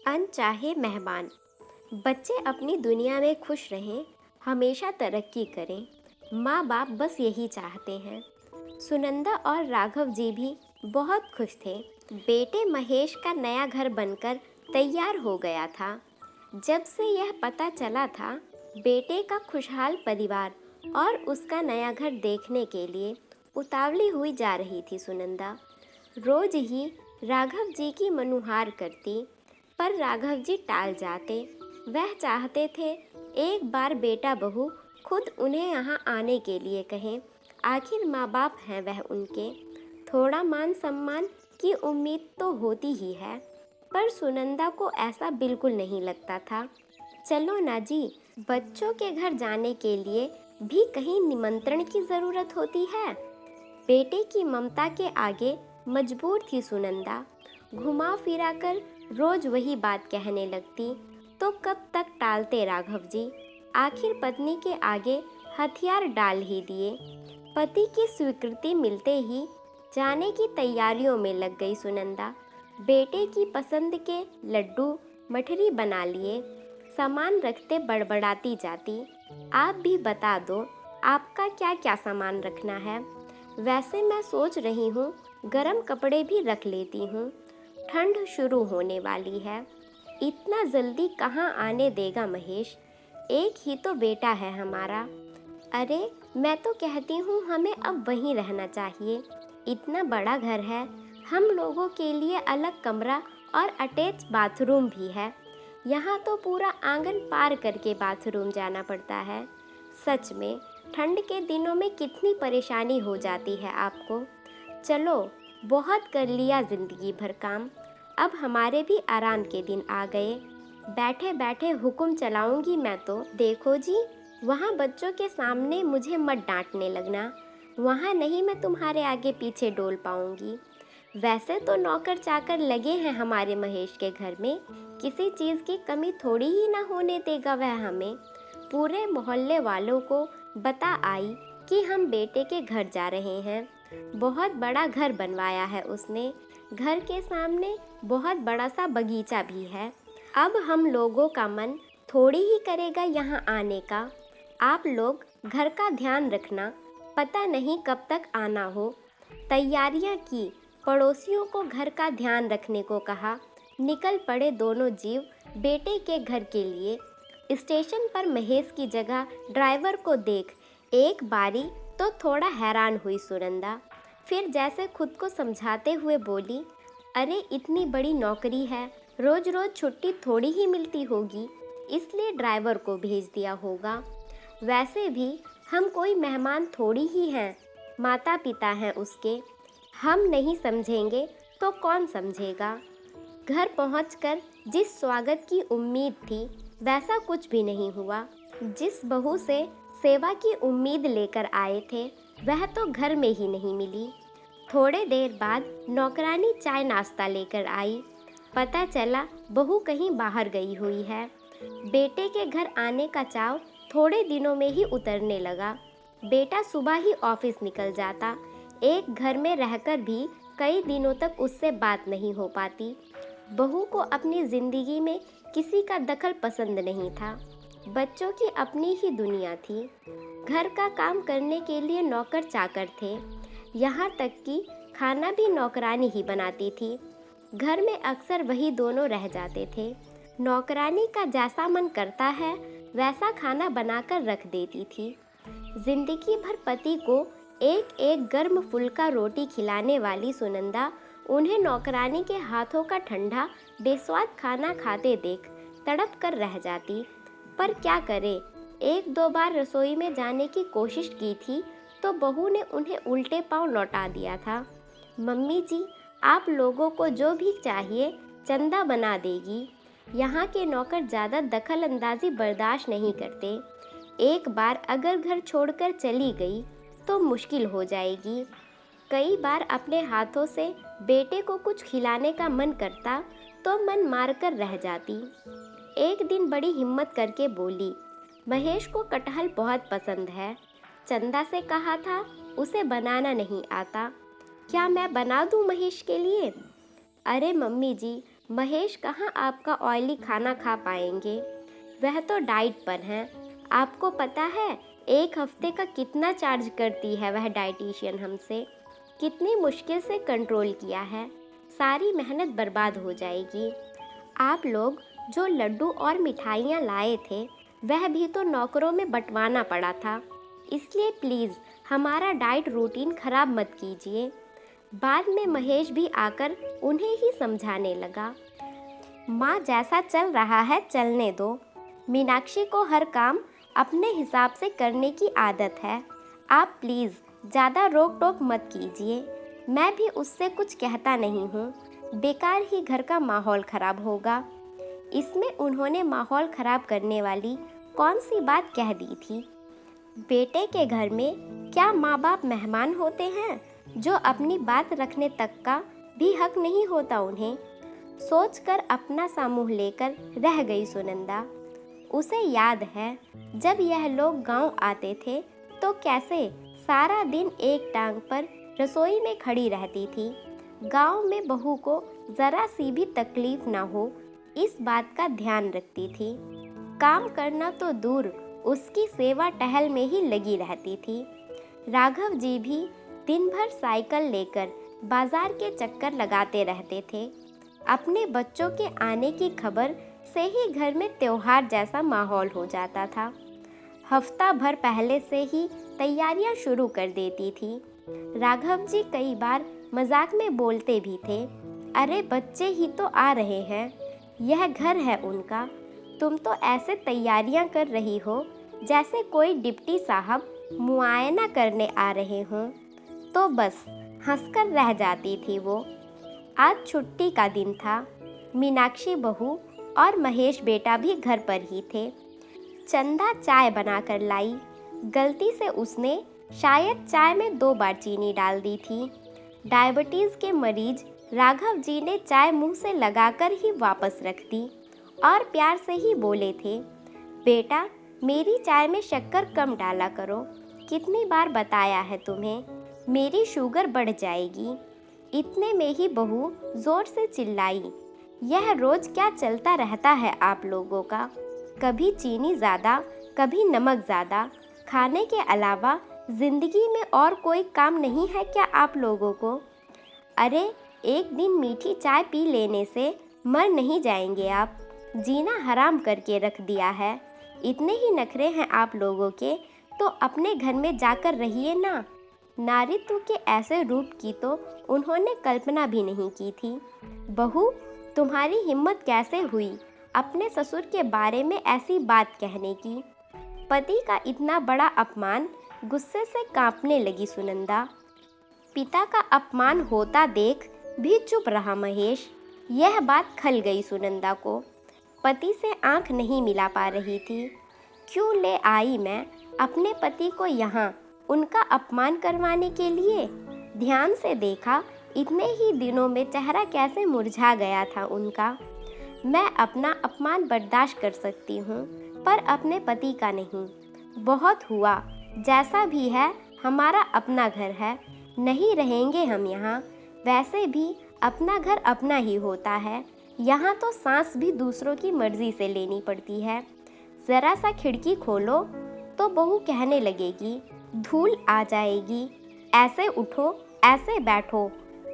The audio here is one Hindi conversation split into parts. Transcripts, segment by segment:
अनचाहे मेहमान। बच्चे अपनी दुनिया में खुश रहें, हमेशा तरक्की करें। माँ बाप बस यही चाहते हैं। सुनंदा और राघव जी भी बहुत खुश थे। बेटे महेश का नया घर बनकर तैयार हो गया था। जब से यह पता चला था, बेटे का खुशहाल परिवार और उसका नया घर देखने के लिए उतावली हुई जा रही थी सुनंदा। रोज ही राघव जी की मनुहार करती, पर राघव जी टाल जाते। वह चाहते थे एक बार बेटा बहू खुद उन्हें यहाँ आने के लिए कहें। आखिर माँ बाप हैं वह उनके। थोड़ा मान सम्मान की उम्मीद तो होती ही है, पर सुनंदा को ऐसा बिल्कुल नहीं लगता था। चलो ना जी, बच्चों के घर जाने के लिए भी कहीं निमंत्रण की ज़रूरत होती है। बेटे की ममता के आगे मजबूर थी सुनंदा। घुमा फिरा कर रोज वही बात कहने लगती, तो कब तक टालते राघव जी। आखिर पत्नी के आगे हथियार डाल ही दिए। पति की स्वीकृति मिलते ही जाने की तैयारियों में लग गई सुनंदा। बेटे की पसंद के लड्डू मठरी बना लिए। सामान रखते बड़बड़ाती जाती, आप भी बता दो आपका क्या क्या सामान रखना है। वैसे मैं सोच रही हूँ गरम कपड़े भी रख लेती हूँ, ठंड शुरू होने वाली है। इतना जल्दी कहाँ आने देगा महेश, एक ही तो बेटा है हमारा। अरे मैं तो कहती हूँ हमें अब वहीं रहना चाहिए। इतना बड़ा घर है, हम लोगों के लिए अलग कमरा और अटैच बाथरूम भी है। यहाँ तो पूरा आंगन पार करके बाथरूम जाना पड़ता है। सच में ठंड के दिनों में कितनी परेशानी हो जाती है आपको। चलो, बहुत कर लिया ज़िंदगी भर काम, अब हमारे भी आराम के दिन आ गए। बैठे बैठे हुक्म चलाऊंगी मैं तो। देखो जी, वहाँ बच्चों के सामने मुझे मत डांटने लगना। वहाँ नहीं मैं तुम्हारे आगे पीछे डोल पाऊंगी। वैसे तो नौकर चाकर लगे हैं हमारे महेश के घर में, किसी चीज़ की कमी थोड़ी ही ना होने देगा वह हमें। पूरे मोहल्ले वालों को बता आई कि हम बेटे के घर जा रहे हैं। बहुत बड़ा घर बनवाया है उसने। घर के सामने बहुत बड़ा सा बगीचा भी है। अब हम लोगों का मन थोड़ी ही करेगा यहाँ आने का। आप लोग घर का ध्यान रखना, पता नहीं कब तक आना हो। तैयारियाँ की, पड़ोसियों को घर का ध्यान रखने को कहा। निकल पड़े दोनों जीव बेटे के घर के लिए। स्टेशन पर महेश की जगह ड्राइवर को देख एक बारी तो थोड़ा हैरान हुई सुनंदा। फिर जैसे खुद को समझाते हुए बोली, अरे इतनी बड़ी नौकरी है, रोज रोज छुट्टी थोड़ी ही मिलती होगी, इसलिए ड्राइवर को भेज दिया होगा। वैसे भी हम कोई मेहमान थोड़ी ही हैं, माता पिता हैं उसके। हम नहीं समझेंगे तो कौन समझेगा। घर पहुंचकर जिस स्वागत की उम्मीद थी वैसा कुछ भी नहीं हुआ। जिस बहू से सेवा की उम्मीद लेकर आए थे वह तो घर में ही नहीं मिली। थोड़े देर बाद नौकरानी चाय नाश्ता लेकर आई। पता चला बहू कहीं बाहर गई हुई है। बेटे के घर आने का चाव थोड़े दिनों में ही उतरने लगा। बेटा सुबह ही ऑफिस निकल जाता। एक घर में रहकर भी कई दिनों तक उससे बात नहीं हो पाती। बहू को अपनी ज़िंदगी में किसी का दखल पसंद नहीं था। बच्चों की अपनी ही दुनिया थी। घर का काम करने के लिए नौकर चाकर थे, यहाँ तक कि खाना भी नौकरानी ही बनाती थी। घर में अक्सर वही दोनों रह जाते थे। नौकरानी का जैसा मन करता है वैसा खाना बनाकर रख देती थी। जिंदगी भर पति को एक एक गर्म फुल्का रोटी खिलाने वाली सुनंदा उन्हें नौकरानी के हाथों का ठंडा बेस्वाद खाना खाते देख तड़प कर रह जाती। पर क्या करे, एक दो बार रसोई में जाने की कोशिश की थी तो बहू ने उन्हें उल्टे पांव लौटा दिया था। मम्मी जी, आप लोगों को जो भी चाहिए चंदा बना देगी। यहाँ के नौकर ज़्यादा दखल अंदाजी बर्दाश्त नहीं करते। एक बार अगर घर छोड़कर चली गई तो मुश्किल हो जाएगी। कई बार अपने हाथों से बेटे को कुछ खिलाने का मन करता तो मन मार कर रह जाती। एक दिन बड़ी हिम्मत करके बोली, महेश को कटहल बहुत पसंद है। चंदा से कहा था उसे बनाना नहीं आता, क्या मैं बना दूं महेश के लिए। अरे मम्मी जी, महेश कहाँ आपका ऑयली खाना खा पाएंगे, वह तो डाइट पर हैं। आपको पता है एक हफ्ते का कितना चार्ज करती है वह डाइटिशियन हमसे? कितनी मुश्किल से कंट्रोल किया है, सारी मेहनत बर्बाद हो जाएगी। आप लोग जो लड्डू और मिठाइयाँ लाए थे वह भी तो नौकरों में बंटवाना पड़ा था, इसलिए प्लीज़ हमारा डाइट रूटीन खराब मत कीजिए। बाद में महेश भी आकर उन्हें ही समझाने लगा। माँ, जैसा चल रहा है चलने दो। मीनाक्षी को हर काम अपने हिसाब से करने की आदत है, आप प्लीज़ ज़्यादा रोक टोक मत कीजिए। मैं भी उससे कुछ कहता नहीं हूँ, बेकार ही घर का माहौल ख़राब होगा। इसमें उन्होंने माहौल ख़राब करने वाली कौन सी बात कह दी थी? बेटे के घर में क्या माँ बाप मेहमान होते हैं जो अपनी बात रखने तक का भी हक नहीं होता उन्हें? सोचकर अपना सा मुँह लेकर रह गई सुनंदा। उसे याद है जब यह लोग गांव आते थे तो कैसे सारा दिन एक टांग पर रसोई में खड़ी रहती थी। गांव में बहू को ज़रा सी भी तकलीफ ना हो इस बात का ध्यान रखती थी। काम करना तो दूर, उसकी सेवा टहल में ही लगी रहती थी। राघव जी भी दिन भर साइकिल लेकर बाजार के चक्कर लगाते रहते थे। अपने बच्चों के आने की खबर से ही घर में त्योहार जैसा माहौल हो जाता था। हफ्ता भर पहले से ही तैयारियां शुरू कर देती थी। राघव जी कई बार मजाक में बोलते भी थे, अरे बच्चे ही तो आ रहे हैं, यह घर है उनका, तुम तो ऐसे तैयारियां कर रही हो जैसे कोई डिप्टी साहब मुआयना करने आ रहे हों। तो बस हंसकर रह जाती थी वो। आज छुट्टी का दिन था। मीनाक्षी बहू और महेश बेटा भी घर पर ही थे। चंदा चाय बनाकर लाई। गलती से उसने शायद चाय में 2 बार चीनी डाल दी थी। डायबिटीज़ के मरीज राघव जी ने चाय मुंह से लगाकर ही वापस रख दी और प्यार से ही बोले थे, बेटा मेरी चाय में शक्कर कम डाला करो, कितनी बार बताया है तुम्हें, मेरी शुगर बढ़ जाएगी। इतने में ही बहू ज़ोर से चिल्लाई, यह रोज़ क्या चलता रहता है आप लोगों का, कभी चीनी ज़्यादा कभी नमक ज़्यादा, खाने के अलावा ज़िंदगी में और कोई काम नहीं है क्या आप लोगों को? अरे एक दिन मीठी चाय पी लेने से मर नहीं जाएंगे आप, जीना हराम करके रख दिया है। इतने ही नखरे हैं आप लोगों के तो अपने घर में जाकर रहिए ना। नारीत्व के ऐसे रूप की तो उन्होंने कल्पना भी नहीं की थी। बहू, तुम्हारी हिम्मत कैसे हुई अपने ससुर के बारे में ऐसी बात कहने की? पति का इतना बड़ा अपमान, गुस्से से कांपने लगी सुनंदा। पिता का अपमान होता देख भी चुप रहा महेश। यह बात खल गई सुनंदा को। पति से आंख नहीं मिला पा रही थी। क्यों ले आई मैं अपने पति को यहाँ उनका अपमान करवाने के लिए? ध्यान से देखा, इतने ही दिनों में चेहरा कैसे मुरझा गया था उनका। मैं अपना अपमान बर्दाश्त कर सकती हूँ पर अपने पति का नहीं। बहुत हुआ, जैसा भी है हमारा अपना घर है, नहीं रहेंगे हम यहाँ। वैसे भी अपना घर अपना ही होता है, यहाँ तो सांस भी दूसरों की मर्जी से लेनी पड़ती है। ज़रा सा खिड़की खोलो तो बहू कहने लगेगी, धूल आ जाएगी, ऐसे उठो ऐसे बैठो,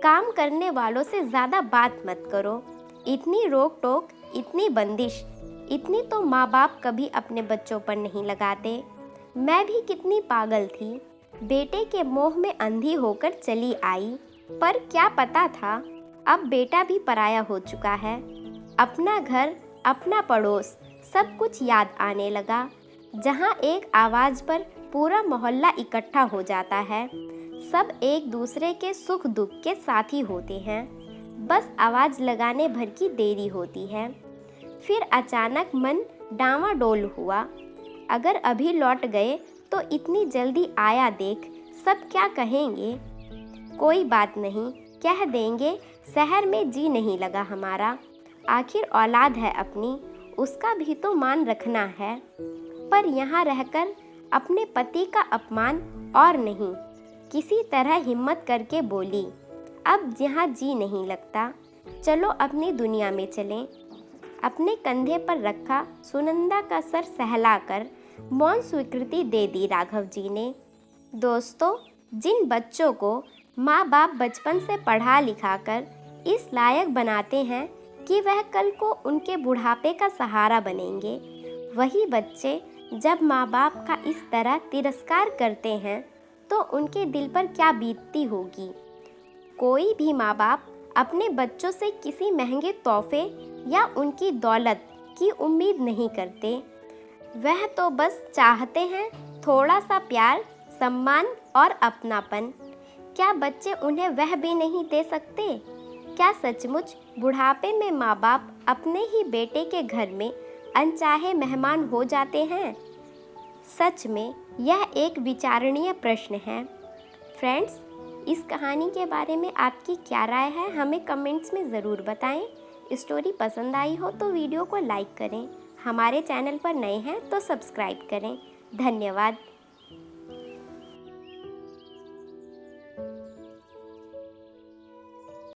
काम करने वालों से ज़्यादा बात मत करो। इतनी रोक टोक, इतनी बंदिश, इतनी तो माँ बाप कभी अपने बच्चों पर नहीं लगाते। मैं भी कितनी पागल थी, बेटे के मोह में अंधी होकर चली आई, पर क्या पता था अब बेटा भी पराया हो चुका है। अपना घर, अपना पड़ोस, सब कुछ याद आने लगा। जहाँ एक आवाज़ पर पूरा मोहल्ला इकट्ठा हो जाता है, सब एक दूसरे के सुख दुख के साथी होते हैं, बस आवाज़ लगाने भर की देरी होती है। फिर अचानक मन डांवाडोल हुआ। अगर अभी लौट गए तो इतनी जल्दी आया देख सब क्या कहेंगे? कोई बात नहीं, कह देंगे शहर में जी नहीं लगा हमारा। आखिर औलाद है अपनी, उसका भी तो मान रखना है। पर यहाँ रहकर अपने पति का अपमान और नहीं। किसी तरह हिम्मत करके बोली, अब यहाँ जी नहीं लगता, चलो अपनी दुनिया में चलें। अपने कंधे पर रखा सुनंदा का सर सहलाकर मौन स्वीकृति दे दी राघव जी ने। दोस्तों, जिन बच्चों को माँ बाप बचपन से पढ़ा लिखा कर इस लायक बनाते हैं कि वह कल को उनके बुढ़ापे का सहारा बनेंगे, वही बच्चे जब माँ बाप का इस तरह तिरस्कार करते हैं तो उनके दिल पर क्या बीतती होगी। कोई भी माँ बाप अपने बच्चों से किसी महंगे तोहफे या उनकी दौलत की उम्मीद नहीं करते। वह तो बस चाहते हैं थोड़ा सा प्यार, सम्मान और अपनापन। क्या बच्चे उन्हें वह भी नहीं दे सकते? क्या सचमुच बुढ़ापे में माँ बाप अपने ही बेटे के घर में अनचाहे मेहमान हो जाते हैं? सच में यह एक विचारणीय प्रश्न है। फ्रेंड्स, इस कहानी के बारे में आपकी क्या राय है, हमें कमेंट्स में ज़रूर बताएं। स्टोरी पसंद आई हो तो वीडियो को लाइक करें। हमारे चैनल पर नए हैं तो सब्सक्राइब करें। धन्यवाद।